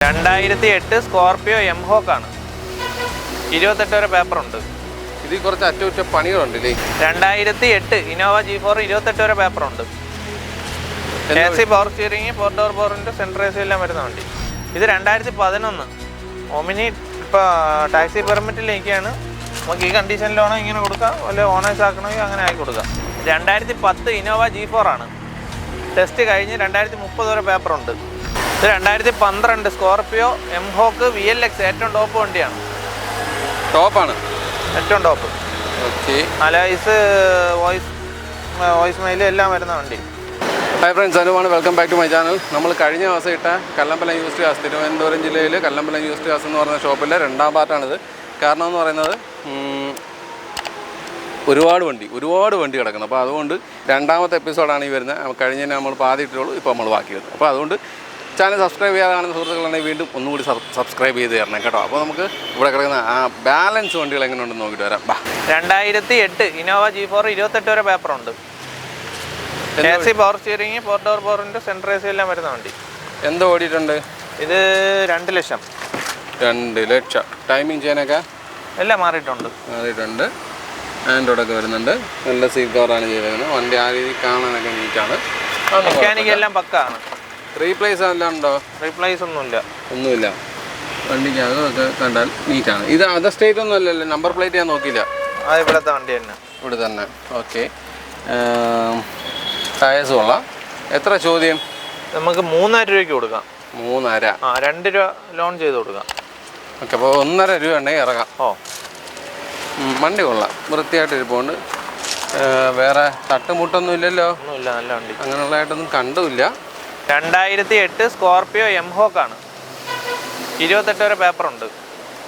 2008 Scorpio M ഹോക്കാണ്. 28 വരെ പേപ്പറുണ്ട്. ഇതിൽ കുറച്ച് അറ്റകുറ്റ പണികളുണ്ടല്ലേ. 2008 ഇന്നോവ G4 28 വരെ പേപ്പറുണ്ട്. AC പവർ സ്റ്റിയറിംഗ്, 4 ഡോർ പവറിൻ്റെ സെൻട്രൽ AC എല്ലാം വരുന്ന വണ്ടി. ഇത് 2011 ഒമിനി ഇപ്പോൾ ടാക്സി പെർമിറ്റിലേക്കാണ്. നമുക്ക് ഈ കണ്ടീഷനിലാണോ ഇങ്ങനെ കൊടുക്കാം, വല്ല ഓണേഴ്സ് ആക്കണമെങ്കിൽ അങ്ങനെ ആക്കി കൊടുക്കാം. 2010 ഇന്നോവ G4 ആണ്. ടെസ്റ്റ് കഴിഞ്ഞ് 2030 വരെ പേപ്പറുണ്ട്. ഇത് 2012 സ്കോർപിയോ എം ഹോക്ക് VLX ഏറ്റവും ടോപ്പ് വണ്ടിയാണ്. ടോപ്പാണ്, ഏറ്റവും top. Okay. Alloys voice mail എല്ലാം വരുന്ന വണ്ടി. ഹായ് ഫ്രണ്ട്സ്, അനുവാണ്. Welcome back to my channel. നമ്മൾ കഴിഞ്ഞ ദിവസം ഇട്ട കല്ലമ്പലം യൂസ്ഡ് കാസ്, തിരുവനന്തപുരം ജില്ലയിൽ കല്ലമ്പലം യൂസ്ഡ് കാസ് എന്ന് പറയുന്ന ഷോപ്പിലെ രണ്ടാം പാർട്ടാണിത്. കാരണം എന്ന് പറയുന്നത് ഒരുപാട് വണ്ടി കിടക്കുന്നത്. അപ്പോൾ അതുകൊണ്ട് രണ്ടാമത്തെ എപ്പിസോഡാണ് ഈ വരുന്നത്. കഴിഞ്ഞതിന് നമ്മൾ ആദ്യം ഇട്ടുള്ളൂ, ഇപ്പോൾ നമ്മൾ ബാക്കി വരുന്നത്. അപ്പോൾ അതുകൊണ്ട് ചാനൽ സബ്സ്ക്രൈബ് ചെയ്യാതാണെന്ന് സുഹൃത്തുക്കളുണ്ടെങ്കിൽ വീണ്ടും ഒന്നുകൂടി സബ്സ്ക്രൈബ് ചെയ്ത് തരണം കേട്ടോ. അപ്പോൾ നമുക്ക് ഇവിടെ കിടക്കുന്ന ആ ബാലൻസ് വണ്ടികൾ എങ്ങനെ ഉണ്ടെന്ന് നോക്കിയിട്ട് വരാം. 2008 ഇന്നോവ G4 28 വരെ പേപ്പറുണ്ട്. AC പവർ സ്റ്റിയറിംഗ്, 4 ഡോർ പവറിൻ്റെ സെൻട്രൽ AC എല്ലാം വരുന്ന വണ്ടി. എന്തോ ഓടിയിട്ടുണ്ട് ഇത്? 2 ലക്ഷം. 2 ലക്ഷം. ടൈമിങ് ചെയ്യാനൊക്കെ എല്ലാം മാറിയിട്ടുണ്ട്. ആൻഡ്രോയിഡൊക്കെ വരുന്നുണ്ട്. നല്ല സീറ്റ് കവറാണ് ചെയ്തേക്കുന്നത്. വണ്ടി ആ രീതിയിൽ കാണാനൊക്കെ നീറ്റാണ്. മെക്കാനിക് എല്ലാം പക്കാണ്. റീപ്ലേസ് എല്ലാം ഉണ്ടോ? റീപ്ലേസ് ഒന്നുമില്ല. വണ്ടിക്കകമൊക്കെ കണ്ടാൽ നീറ്റാണ്. ഇത് അതർ സ്റ്റേറ്റ് ഒന്നും അല്ലല്ലോ. നമ്പർ പ്ലേറ്റ് ഞാൻ നോക്കിയില്ല. അത് ഇവിടുത്തെ വണ്ടി തന്നെ. ഇവിടെ തന്നെ. ഓക്കെ. ടയേഴ്സ് കൊള്ളാം. എത്ര ചോദ്യം? നമുക്ക് 3,000 രൂപയ്ക്ക് കൊടുക്കാം. 3,500. 2 രൂപ ലോൺ ചെയ്ത് കൊടുക്കാം. ഓക്കെ. അപ്പോൾ 1,500 രൂപ ഉണ്ടെങ്കിൽ ഇറങ്ങാം. വണ്ടി കൊള്ളാം, വൃത്തിയായിട്ട് ഇരിപ്പുണ്ട്. വേറെ തട്ടുമുട്ടൊന്നും ഇല്ലല്ലോ? ഒന്നുമില്ല, നല്ല വണ്ടി. അങ്ങനെയുള്ളതായിട്ടൊന്നും കണ്ടുമില്ല. 2008 സ്കോർപിയോ എം ഹോക്കാണ്. 28 വരെ പേപ്പറുണ്ട്.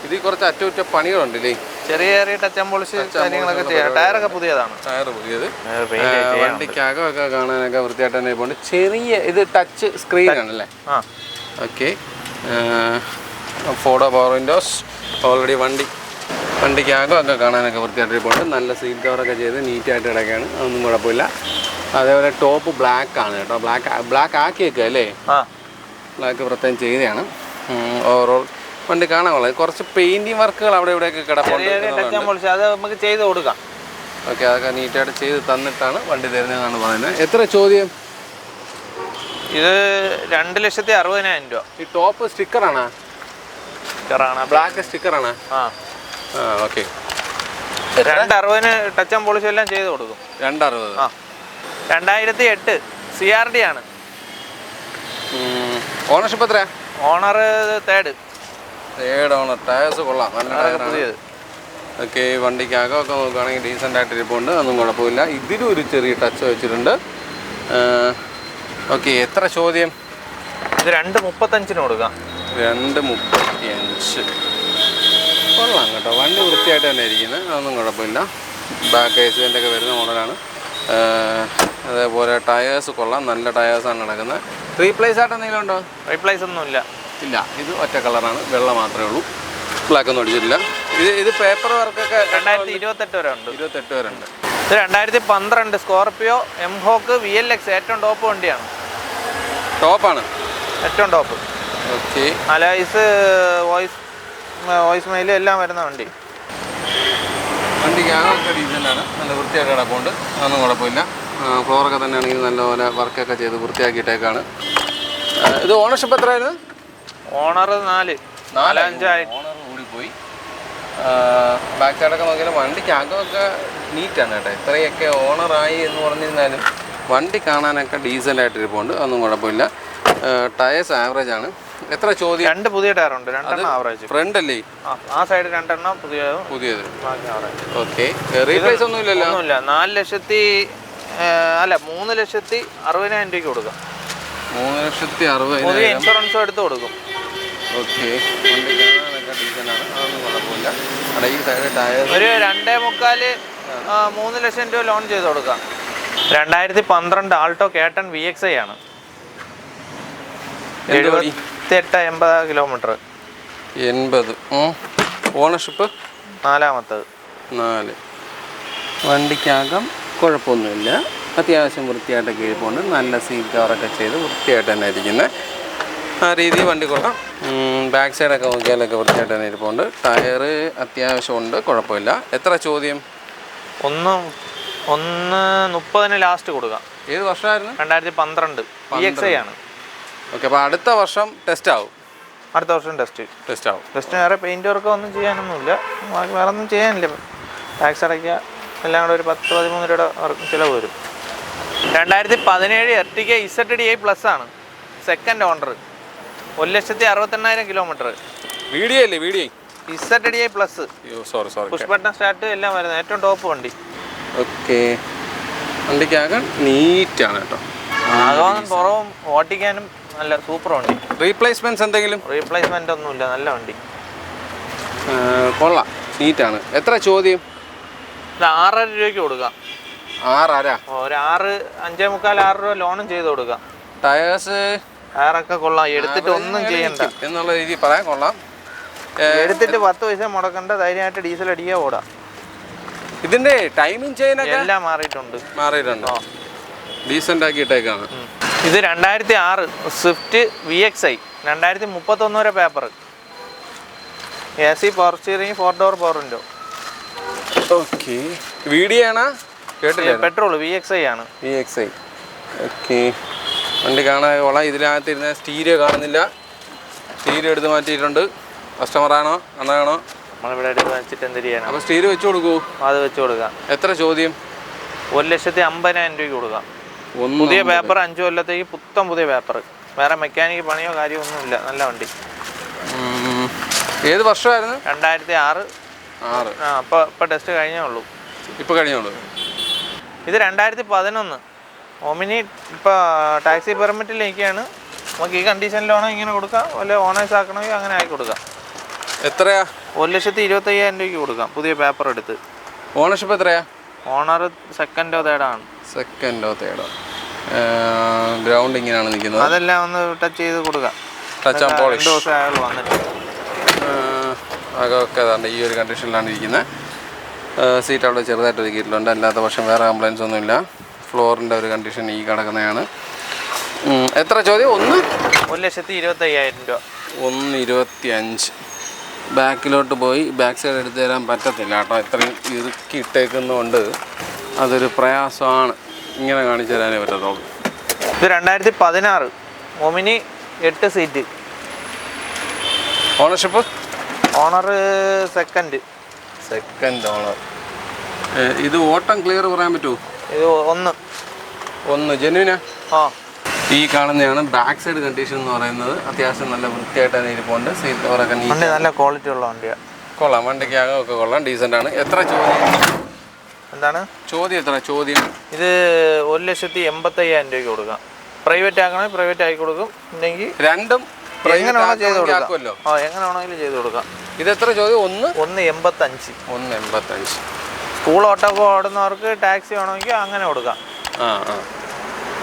ഇതിൽ കുറച്ച് അറ്റകുറ്റ പണികളുണ്ടല്ലേ. ചെറിയ ടച്ച് ആൻഡ് പോളിഷ് കാര്യങ്ങളൊക്കെ ചെയ്യാം. ടയറൊക്കെ പുതിയതാണ്. ടയർ പുതിയത്. വണ്ടിക്കകമൊക്കെ കാണാനൊക്കെ വൃത്തിയായിട്ട് തന്നെ പോണ്ട്. ചെറിയ ഇത് ടച്ച് സ്ക്രീൻ ആണല്ലേ? Okay. 4 door power windows. Already വണ്ടിക്കകമൊക്കെ കാണാനൊക്കെ വൃത്തിയായിട്ട് പോണ്ട്. നല്ല സീറ്റ് കവറൊക്കെ ചെയ്ത് നീറ്റായിട്ട് കിടക്കുകയാണ്. അതൊന്നും കുഴപ്പമില്ല. അതേപോലെ ടോപ്പ് ബ്ലാക്ക് ആണ് കേട്ടോ. ബ്ലാക്ക് ആക്കിയേക്കുക അല്ലേ? ബ്ലാക്ക് പ്രത്യേകം ചെയ്തതാണ്. ഓവറോൾ വണ്ടി കാണാൻ കൊള്ളാം. കുറച്ച് പെയിന്റിങ് വർക്കുകൾ അവിടെ ഇവിടെയൊക്കെ കിടപ്പുണ്ട്. അത് നമുക്ക് ചെയ്ത് കൊടുക്കാം. ഓക്കെ. അതൊക്കെ നീറ്റായിട്ട് ചെയ്ത് തന്നിട്ടാണ് വണ്ടി തരുന്നതെന്നാണ് പറയുന്നത്. എത്ര ചോദ്യം? ഇത് 2,60,000 രൂപ. ഈ ടോപ്പ് സ്റ്റിക്കറാണ്? ബ്ലാക്ക് സ്റ്റിക്കറാണ്. ഓക്കെ. 2,60,000 ടച്ച് ആൻഡ് പോളിഷ് എല്ലാം ചെയ്ത് കൊടുക്കും. 2,60,000. 2008 CRD ആണ്. ഓണർഷിപ്പ് എത്രയാ? Owner third owner. ടയേഴ്സ് കൊള്ളാം, നല്ല ടയറാണ്. ഓക്കെ. വണ്ടിക്കകമൊക്കെ നോക്കുകയാണെങ്കിൽ ഡീസൻ്റ് ആയിട്ട് ഇരിപ്പുണ്ട്. ഒന്നും കുഴപ്പമില്ല. ഇതിലും ഒരു ചെറിയ ടച്ച് വെച്ചിട്ടുണ്ട്. ഓക്കെ. എത്ര ചോദ്യം? ഇത് 2,35 കൊടുക്കാം. 2,35. കൊള്ളാം കേട്ടോ. വണ്ടി വൃത്തിയായിട്ട് തന്നെ ഇരിക്കുന്നത്. അതൊന്നും കുഴപ്പമില്ല. ബാക്ക് ഏസിൻ്റെ ഒക്കെ വരുന്ന മോഡലാണ്. അതേപോലെ ടയേഴ്സ് കൊള്ളാം, നല്ല ടയേഴ്സാണ് നടക്കുന്നത്. റീപ്ലേസ് ആയിട്ട് എന്തെങ്കിലും ഉണ്ടോ? റീപ്ലേസ് ഒന്നുമില്ല. ഇല്ല. ഇത് ഒറ്റ കളറാണ്, വെള്ള മാത്രമേ ഉള്ളൂ. ബ്ലാക്ക് ഒന്നും അടിച്ചിട്ടില്ല. ഇത് പേപ്പർ വർക്കൊക്കെ 2028 വരെ ഉണ്ട്. 28 വരെ ഉണ്ട്. ഇത് 2012 സ്കോർപിയോ എം ഹോക്ക് VLX ഏറ്റവും ടോപ്പ് വണ്ടിയാണ്. ടോപ്പാണ്, ഏറ്റവും top. Okay. Alloys voice mail എല്ലാം വരുന്ന വണ്ടി. വണ്ടിക്കകമൊക്കെ ഡീസൻ്റാണ്, നല്ല വൃത്തിയായിട്ട് കിടപ്പുണ്ട്. അതൊന്നും കുഴപ്പമില്ല. ഫ്ലോറൊക്കെ തന്നെ ആണെങ്കിൽ നല്ലപോലെ വർക്കൊക്കെ ചെയ്ത് വൃത്തിയാക്കിയിട്ടേക്കാണ്. ഇത് ഓണർഷിപ്പ് എത്രയായിരുന്നു? ഓണർ 4 5 ഓണർ കൂടിപ്പോയി. ബാക്ക് സൈഡൊക്കെ നോക്കിയാലും വണ്ടിക്കകമൊക്കെ നീറ്റാണ് കേട്ടോ. ഇത്രയൊക്കെ ഓണറായി എന്ന് പറഞ്ഞിരുന്നാലും വണ്ടി കാണാനൊക്കെ ഡീസൻ്റായിട്ട് ഇരിപ്പുണ്ട്. അതൊന്നും കുഴപ്പമില്ല. ടയേഴ്സ് ആവറേജ് ആണ്. എത്ര ചോദ്യം? 2 പുതിയ ടയറുണ്ട്, 2 ആവറേജ്. ഫ്രണ്ട് അല്ലേ? ആ സൈഡ് 2 പുതിയത്. ഓക്കെ. റീപ്ലേസ് ഒന്നും ഇല്ലല്ലോ? ഒന്നുമില്ല. 3,60,000 രൂപയ്ക്ക് കൊടുക്കാം. 3,60,000. ഇൻഷുറൻസും എടുത്ത് കൊടുക്കും. ഓക്കെ. വണ്ടി കാണാനൊക്കെ ഡീസൻ്റാണ്. അതൊന്നും കുഴപ്പമില്ല. അവിടെ ഈ സൈഡ് ടയർ ഒരു 2.25 3 ലക്ഷം രൂപ ലോൺ ചെയ്ത് കൊടുക്കാം. 2012 ആൾട്ടോ കേട്ടൺ VXI ആണ്. 78-80 കിലോമീറ്റർ. 80. ഓണർഷിപ്പ് 4ാമത്തത്. 4. വണ്ടിക്കകം കുഴപ്പമൊന്നുമില്ല. അത്യാവശ്യം വൃത്തിയായിട്ടൊക്കെ ഇരിപ്പുണ്ട്. നല്ല സീറ്റ് കവറൊക്കെ ചെയ്ത് വൃത്തിയായിട്ട് തന്നെ ഇരിക്കുന്നത്. ആ രീതി വണ്ടി കൊള്ളാം. ബാക്ക് സൈഡൊക്കെ നോക്കിയാലൊക്കെ വൃത്തിയായിട്ട് തന്നെ ഇരിപ്പുണ്ട്. ടയർ അത്യാവശ്യമുണ്ട്, കുഴപ്പമില്ല. എത്ര ചോദ്യം? 1:30 ലാസ്റ്റ് കൊടുക്കാം. ഏത് വർഷമായിരുന്നു? 2012 VXi ആണ്. ഓക്കെ, അപ്പോൾ അടുത്ത വർഷം ടെസ്റ്റ് ആവും. അടുത്ത വർഷം ടെസ്റ്റ് ആവും. വേറെ പെയിൻറ് വർക്ക് ഒന്നും ചെയ്യാനൊന്നുമില്ല, വേറെ ഒന്നും ചെയ്യാനില്ല. ടാക്സ് അടയ്ക്കുക, എല്ലാം കൂടെ ഒരു 10-13 രൂപയുടെ ചിലവ് വരും. 2017 എർട്ടിക ZDI+ ആണ്. Second owner, 1,68,000 kilometre. വീഡിയോ അല്ലേ? Video ZDI+. Sorry push button start എല്ലാം വരുന്നത്, ഏറ്റവും ടോപ്പ് വണ്ടി. ഓക്കെ, വണ്ടിക്കാകെ നീറ്റാണ് കേട്ടോ. ആകമാനം കുറവും, ഓട്ടിക്കാനും നല്ല സൂപ്പർ വണ്ടി. റീപ്ലേസ്മെന്റ്സ് എന്തെങ്കിലും? റീപ്ലേസ്മെന്റ് ഒന്നുമില്ല, നല്ല വണ്ടി. കൊള്ളാം, നീറ്റാണ്. എത്ര ചോദ്യം? 6.5 രൂപയ്ക്ക് കൊടുക്കാം. 6.5? ഒരു 5.75-6 രൂപ ലോണും ചെയ്ത് കൊടുക്കാം. ടയറൊക്കെ കൊള്ളാം, എടുത്തിട്ട് ഒന്നും ചെയ്യണ്ട എന്നുള്ള രീതിയിൽ പറയാൻ കൊള്ളാം. എടുത്തിട്ട് 10 പൈസ മുടക്കണ്ട, ധൈര്യമായിട്ട് ഡീസൽ അടിക്കുക, ഓടാം. ഇതിന്റെ ടൈമിംഗ് ചെയിനൊക്കെ എല്ലാം മാറിയിട്ടുണ്ട്. ഡീസൻ്റ് ആക്കി ഇട്ടേക്കാണ്. ഇത് 2006 സ്വിഫ്റ്റ് VXi, 2031 വരെ paper. AC power steering, 4 door power window. Okay, video ആണ് കേട്ടില്ല? പെട്രോൾ VXi ആണ്. VXi. ഓക്കെ, വണ്ടി കാണാൻ കൊള്ളാം. ഇതിനകത്തിരുന്ന സ്റ്റീരിയോ കാണുന്നില്ല, സ്റ്റീരിയോ എടുത്ത് മാറ്റിയിട്ടുണ്ട്. കസ്റ്റമറാണോ അണ്ണാണോ? നമ്മളിവിടെ എടുത്ത് വെച്ചിട്ട് എന്ത് ചെയ്യാനാണ്? അപ്പോൾ സ്റ്റീരിയോ വെച്ച് കൊടുക്കൂ. അത് വെച്ച് കൊടുക്കാം. എത്ര ചോദ്യം? 1,50,000 രൂപയ്ക്ക് കൊടുക്കാം. പുതിയ പേപ്പർ, 5 കൊല്ലത്തേക്ക് പുതിയ പേപ്പർ. വേറെ മെക്കാനിക് പണിയോ കാര്യമോ ഒന്നുമില്ല, നല്ല വണ്ടി. ഏത് വർഷമായിരുന്നു? 2006. അപ്പോൾ ടെസ്റ്റ് കഴിഞ്ഞേ ഉള്ളൂ. ഇപ്പോൾ കഴിഞ്ഞോളൂ. ഇത് 2011 ഒമിനി. ഇപ്പോൾ ടാക്സി പെർമിറ്റിലേക്കാണ്. നമുക്ക് ഈ കണ്ടീഷനിലാണോ ഇങ്ങനെ കൊടുക്കാം, വല്ല ഓണേഴ്സ് ആക്കണമെങ്കിൽ അങ്ങനെ ആക്കി കൊടുക്കാം. എത്രയാ? 1,25,000 രൂപയ്ക്ക് കൊടുക്കാം, പുതിയ പേപ്പർ എടുത്ത്. ഓണർഷിപ്പ് എത്രയാ? ഓണർ സെക്കൻഡോ തേർഡോ ആണ്. ഗ്രൗണ്ട് ഇങ്ങനെയാണ് നിൽക്കുന്നത്. അതെല്ലാം ഒന്ന് ടച്ച് ചെയ്ത് കൊടുക്കാം. Touch and polish. 2 ദിവസം ആയുള്ളൂ വന്നിട്ട്. അതൊക്കെ അതാണ് ഈ ഒരു കണ്ടീഷനിലാണ് ഇരിക്കുന്നത്. സീറ്റ് അവിടെ ചെറുതായിട്ട് ഒതുക്കിയിട്ടുണ്ട്, അല്ലാത്ത പക്ഷം വേറെ കംപ്ലയിൻസ് ഒന്നുമില്ല. ഫ്ലോറിൻ്റെ ഒരു കണ്ടീഷൻ ഈ കിടക്കുന്നതാണ്. എത്ര ചോദ്യം? 1,25,000 രൂപ. 1,25,000. ബാക്കിലോട്ട് പോയി ബാക്ക് സൈഡ് എടുത്ത് തരാൻ പറ്റത്തില്ല കേട്ടോ, ഇത്രയും ഇറുക്കി ഇട്ടേക്കുന്നതുകൊണ്ട് അതൊരു പ്രയാസമാണ്. ഇങ്ങനെ കാണിച്ചു തരാനേ പറ്റത്തുള്ളൂ. ഇത് 2016 Omni 8 seat. Ownership? Owner second owner. ഇത് ഓട്ടം ക്ലിയർ പറയാൻ പറ്റുമോ? ഇത് 1 ജെന്യുവിനാ? ഈ കാണുന്നതാണ് ബാക്ക് സൈഡ് കണ്ടീഷൻ എന്ന് പറയുന്നത്. അത്യാവശ്യം നല്ല വൃത്തിയായിട്ട് തന്നെ ഇരിപ്പുണ്ട്. സീറ്റ് കവറൊക്കെ നല്ല ക്വാളിറ്റി ഉള്ള വണ്ടിയാണ്. കൊള്ളാം, വണ്ടിക്ക് ഒക്കെ കൊള്ളാം, ഡീസൻ്റ് ആണ്. എത്ര ചോദ്യം? എന്താണ് ചോദ്യം? എത്ര ചോദ്യം? ഇത് 1,80,000 രൂപയ്ക്ക് കൊടുക്കാം. പ്രൈവറ്റ് ആക്കണമെങ്കിൽ പ്രൈവറ്റ് ആക്കി കൊടുക്കും, ഇല്ലെങ്കിൽ രണ്ടും എങ്ങനെയാണോ ചെയ്ത് കൊടുക്കാം. എങ്ങനെയാണെങ്കിലും ചെയ്ത് കൊടുക്കാം. ഇത് എത്ര ചോദ്യം? 1,85. സ്കൂൾ ഓട്ടോ ഓടുന്നവർക്ക് ടാക്സി വേണമെങ്കിൽ അങ്ങനെ കൊടുക്കാം.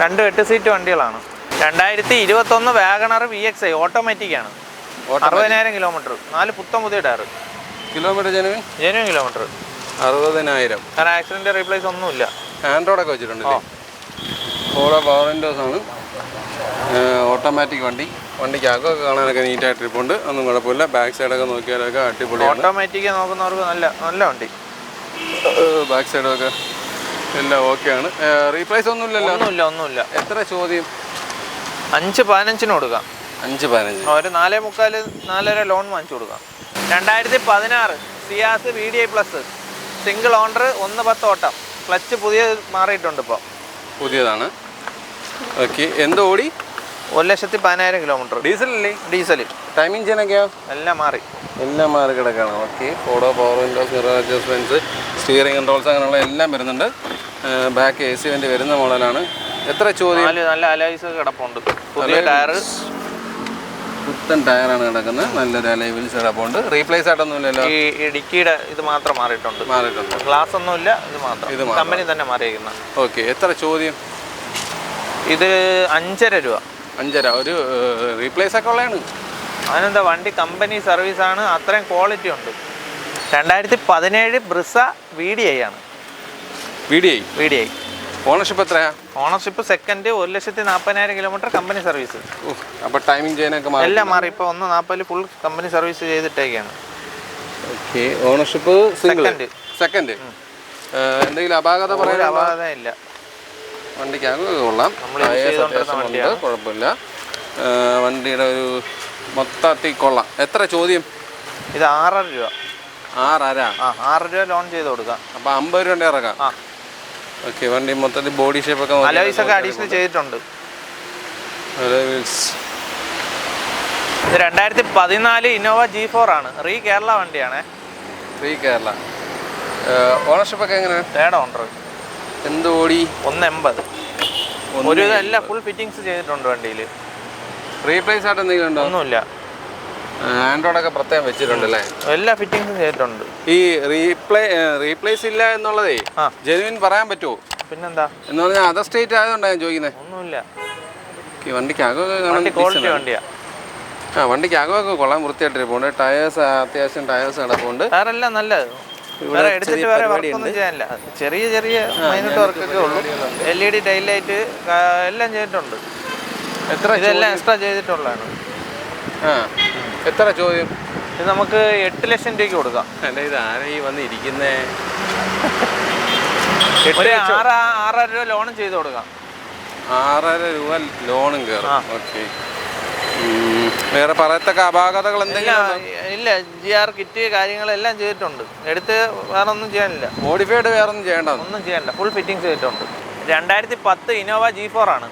2 8 സീറ്റ് വണ്ടികളാണ്. 2021 വാഗണർ VXi ഓട്ടോമാറ്റിക് ആണ്. 60,000 കിലോമീറ്റർ. 4 പുതിയ ടയർ. Kilometre genuine kilometre. 60,000. കാരണം ആക്സിഡന്റ് റീപ്ലേസ് ഒന്നുമില്ല. ആൻഡ്രോയിഡൊക്കെ വെച്ചിട്ടുണ്ട്. ഓരോ പവർ വിൻഡോസ് ആണ്. ഓട്ടോമാറ്റിക് വണ്ടിക്ക് അകമൊക്കെ കാണാനൊക്കെ നീറ്റായിട്ട് ഇരിപ്പുണ്ട്, ഒന്നും കുഴപ്പമില്ല. ബാക്ക് സൈഡൊക്കെ നോക്കിയാലൊക്കെ അടിപൊളിയാണ്. ഓട്ടോമാറ്റിക് നോക്കുന്നവർക്ക് നല്ല വണ്ടി. ബാക്ക് സൈഡൊക്കെ എല്ലാം ഓക്കെയാണ്. റീപ്ലേസ് ഒന്നുമില്ലല്ലോ? ഒന്നുമില്ല. എത്ര ചോദ്യം? 5,15 കൊടുക്കാം. 5,15. ഒരു 4.25-4.5 ലോൺ വാങ്ങിച്ചു കൊടുക്കാം. 2016 സിയാസ് VDI+, സിംഗിൾ ഓണർ, 1.10 ഓട്ടം. ക്ലച്ച് പുതിയ മാറിയിട്ടുണ്ട്, ഇപ്പോൾ പുതിയതാണ്. ഓക്കെ, എന്തോ ഓടി? 1,10,000 കിലോമീറ്റർ. ഡീസലല്ലേ? ഡീസൽ. ടൈമിംഗ് ചെയിനൊക്കെയോ? എല്ലാം മാറി കിടക്കാണ്. ഓക്കെ, ഫോഡോ power windows, mirror adjustments, steering controls, അങ്ങനെയുള്ള എല്ലാം വരുന്നുണ്ട്. ബാക്ക് AC വണ്ടി വരുന്ന മോഡലാണ്. എത്ര ചോദ്യം? നല്ല അലോയ്സ് കിടപ്പുണ്ട്. പുതിയ ടയർ, പുത്തൻ ടയറാണ് കിടക്കുന്നത്. നല്ലൊരു അലോയ് വീൽസ് കിടപ്പുണ്ട്. റീപ്ലേസ് ആയിട്ടൊന്നുമില്ലല്ലോ? ഈ ഇടുക്കിയുടെ ഇത് മാത്രം മാറിയിട്ടുണ്ട്. ഗ്ലാസ് ഒന്നുമില്ല, ഇത് മാത്രം കമ്പനി തന്നെ മാറിയിരിക്കുന്ന. ഓക്കെ, എത്ര ചോദ്യം? ഇത് 5.5 രൂപ. 5.5. ഒരു റീപ്ലേസ് ഒക്കെ ഉള്ളതാണ്. അതിനെന്താ, വണ്ടി കമ്പനി സർവീസാണ്, അത്രയും ക്വാളിറ്റി ഉണ്ട്. 2017 ബ്രിസ VDI ആണ്. VDI. ഓണർഷിപ്പ് എത്രയാ? Ownership second 1,40,000 kilometre company service. അപ്പോൾ ടൈമിംഗ് ചെയ്യാനൊക്കെ എല്ലാം മാറി. ഇപ്പോൾ 1,40 ഫുൾ കമ്പനി സർവീസ് ചെയ്തിട്ടേക്കാണ്. ഓക്കെ. Ownership second. എന്തെങ്കിലും അപാകത പറയാൻ? അപാകത ഇല്ല. വണ്ടിക്ക് കൊള്ളാം, കുഴപ്പമില്ല. വണ്ടിയുടെ ഒരു മൊത്തത്തിൽ കൊള്ളാം. എത്ര ചോദ്യം? ഇത് 6,500 രൂപ. 6,500 രൂപ ലോൺ ചെയ്ത് കൊടുക്കാം. അപ്പോൾ 50 രൂപ ഇറക്കാം. ഓക്കെ. വണ്ടി മൊത്തത്തിൽ ബോഡി ഷേപ്പ് ഒക്കെ അലോയ്സ് ഒക്കെ അഡീഷണൽ ചെയ്തിട്ടുണ്ട്. ഇത് 2014 ഇന്നോവ G4 ആണ്. കേരള വണ്ടിയാണ്. കേരള. ഓണർഷിപ്പ് ഒക്കെ എങ്ങനെയാണ്? Third owner. എന്ത് ഓടി? 180. ഒരു ഇതെല്ലാം ഫുൾ ഫിറ്റിങ്സ് ചെയ്തിട്ടുണ്ട് വണ്ടിയിൽ. റീപ്ലേസ് ആയിട്ട് എന്തെങ്കിലും ഉണ്ടോ? ഒന്നുമില്ല. ആൻഡ്രോയിഡ് ഒക്കെ പ്രത്യേകം വെച്ചിട്ടുണ്ടല്ലേ? എല്ലാ ഫിറ്റിങ്സും ചെയ്തിട്ടുണ്ട്. ഈ റീപ്ലേസ് ഇല്ല എന്നുള്ളതേ ജെനുവിൻ പറയാൻ പറ്റുമോ? പിന്നെന്താ എന്ന് പറഞ്ഞാൽ അതർ സ്റ്റേറ്റ് ആയതുകൊണ്ടാണ് ഞാൻ ചോദിക്കുന്നത്. ഒന്നുമില്ല. വണ്ടിക്ക് ക്വാളിറ്റി വണ്ടിയാ. വണ്ടിക്ക് അകമൊക്കെ കൊള്ളാൻ വൃത്തിയായിട്ട് പോകുന്നുണ്ട്. ടയേഴ്സ് അത്യാവശ്യം ടയേഴ്സ് കിടപ്പുണ്ട്. വേറെല്ലാം നല്ലത്. വേറെ എടുത്തിട്ട് വേറെ വർക്കൊന്നും ചെയ്യാനില്ല. ചെറിയ മൈനൂട്ട് വർക്കൊക്കെ ഉള്ളൂ. LED ടൈൽ ലൈറ്റ് എല്ലാം ചെയ്തിട്ടുണ്ട്. ഇതെല്ലാം എക്സ്ട്രാ ചെയ്തിട്ടുള്ളതാണ്. എത്ര ചോദ്യം? ഇത് നമുക്ക് 8 ലക്ഷം രൂപയ്ക്ക് കൊടുക്കാം. അല്ല, ഇത് ആരാ ഈ വന്ന് ഇരിക്കുന്നേ? 6,500 രൂപ ലോണും ചെയ്ത് കൊടുക്കാം. 6,500 രൂപ ലോണും കയറും. ഓക്കെ. വേറെ പറയത്തക്ക അപാകതകൾ എന്തെങ്കിലും? ഇല്ല. GR കിറ്റ് കാര്യങ്ങളെല്ലാം ചെയ്തിട്ടുണ്ട്. എടുത്ത് വേറെ ഒന്നും ചെയ്യാനില്ല. മോഡിഫൈഡ് വേറെ ഒന്നും ചെയ്യണ്ട? ഒന്നും ചെയ്യണ്ട. ഫുൾ ഫിറ്റിങ്സ് ചെയ്തിട്ടുണ്ട്. 2010 ഇന്നോവ G4 ആണ്.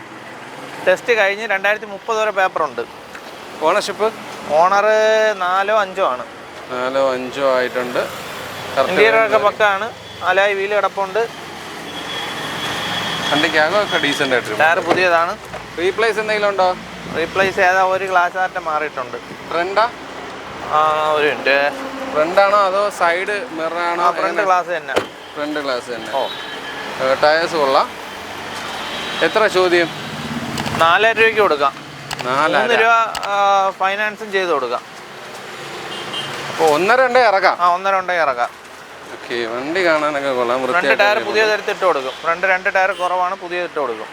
ടെസ്റ്റ് കഴിഞ്ഞ് 2030 വരെ പേപ്പറുണ്ട്. ഓണർഷിപ്പ്? ഓണർ 4 or 5 ആണ്. 4 or 5 ആയിട്ടുണ്ട്. ഇന്റീരിയറൊക്കെ പക്കാണ്. അലോയ് വീല് കിടപ്പുണ്ട്. വണ്ടിക്കകമൊക്കെ ഡീസൻ്റ് ആയിട്ട്. ടയർ പുതിയതാണ്. റീപ്ലേസ് എന്തെങ്കിലും ഉണ്ടോ? റീപ്ലേസ് ഏതാ ഒരു ഗ്ലാസ് ആറ്റം മാറിയിട്ടുണ്ട്. ഫ്രണ്ടാ? ഒരു മിനിറ്റ്. ഫ്രണ്ടാണോ അതോ സൈഡ് മിററാണോ? ഫ്രണ്ട് ഗ്ലാസ് തന്നെ. ഫ്രണ്ട് ഗ്ലാസ് തന്നെ. ടയേഴ്സ് കൊള്ളാം. എത്ര ചോദ്യം? 4,000 രൂപയ്ക്ക് കൊടുക്കാം. 3 രൂപ ഫൈനാൻസും ചെയ്ത് കൊടുക്കാം. അപ്പോൾ 1.2 ഇറക്കാം. 1.2 ഇറക്കാം. ഓക്കെ. വണ്ടി കാണാനൊക്കെ കൊള്ളാം. ഫ്രണ്ട് ടയർ പുതിയതെടുത്തിട്ട് കൊടുക്കും. ഫ്രണ്ട് 2 ടയർ കുറവാണ്. പുതിയതിട്ട് കൊടുക്കും.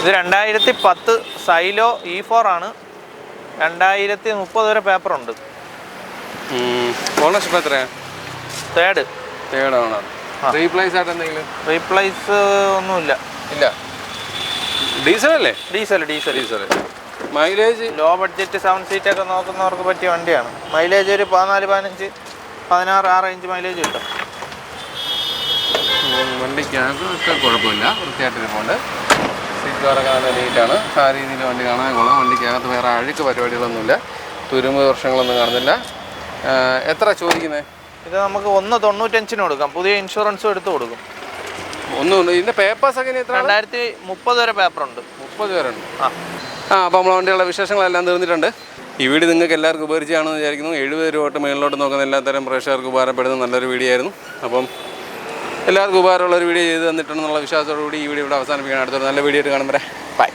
ഇത് 2010 സൈലോ E4 ആണ്. 2030 വരെ പേപ്പറുണ്ട്. ഓണർഷിപ്പ് എത്രയാണ്? Third owner. റീപ്ലേസ് ആയിട്ട് എന്തെങ്കിലും? റീപ്ലേസ് ഒന്നുമില്ല. ഇല്ല. ഡീസൽ അല്ലേ? ഡീസൽ. മൈലേജ്? ലോ ബഡ്ജറ്റ് 7 സീറ്റൊക്കെ നോക്കുന്നവർക്ക് പറ്റിയ വണ്ടിയാണ്. മൈലേജ് ഒരു 14, 15, 16 ആ റേഞ്ച് മൈലേജ് കിട്ടും. വണ്ടിക്കകത്തൊക്കെ കുഴപ്പമില്ല, വൃത്തിയായിട്ടിരിപ്പുണ്ട്. സീറ്റ് കവറൊക്കെ നല്ല നീറ്റാണ്. ആ രീതിയിൽ വണ്ടി കാണാൻ കൊള്ളാം. വണ്ടിക്കകത്ത് വേറെ അഴുക്ക് പരിപാടികളൊന്നുമില്ല. തുരുമ്പ് വർഷങ്ങളൊന്നും കാണുന്നില്ല. എത്ര ചോദിക്കുന്നത്? ഇത് നമുക്ക് 1.95 കൊടുക്കാം. പുതിയ ഇൻഷുറൻസും എടുത്ത് കൊടുക്കും. ഇതിൻ്റെ പേപ്പേഴ്സൊക്കെ എത്ര? 2030 വരെ പേപ്പറുണ്ട്. 30 വരെ ഉണ്ട്. അപ്പോൾ നമ്മളെ വണ്ടിയുള്ള വിശേഷങ്ങളെല്ലാം തീർന്നിട്ടുണ്ട്. ഈ വീഡിയോ നിങ്ങൾക്ക് എല്ലാവർക്കും ഉപകരിച്ചാണെന്ന് വിചാരിക്കുന്നു. 70 രൂപ തൊട്ട് മേളിലോട്ട് നോക്കുന്ന എല്ലാത്തരം പ്രേക്ഷകർക്ക് ഉപകാരപ്പെടുന്ന നല്ലൊരു വീഡിയോ ആയിരുന്നു. അപ്പം എല്ലാവർക്കും ഉപകാരമുള്ളൊരു വീഡിയോ ചെയ്ത് തന്നിട്ടുണ്ടെന്നുള്ള വിശ്വാസത്തോടുകൂടി ഈ വീഡിയോ ഇവിടെ അവസാനിപ്പിക്കണം. അടുത്തൊരു നല്ല വീഡിയോ ആയിട്ട് കാണുമ്പോൾ ബൈ.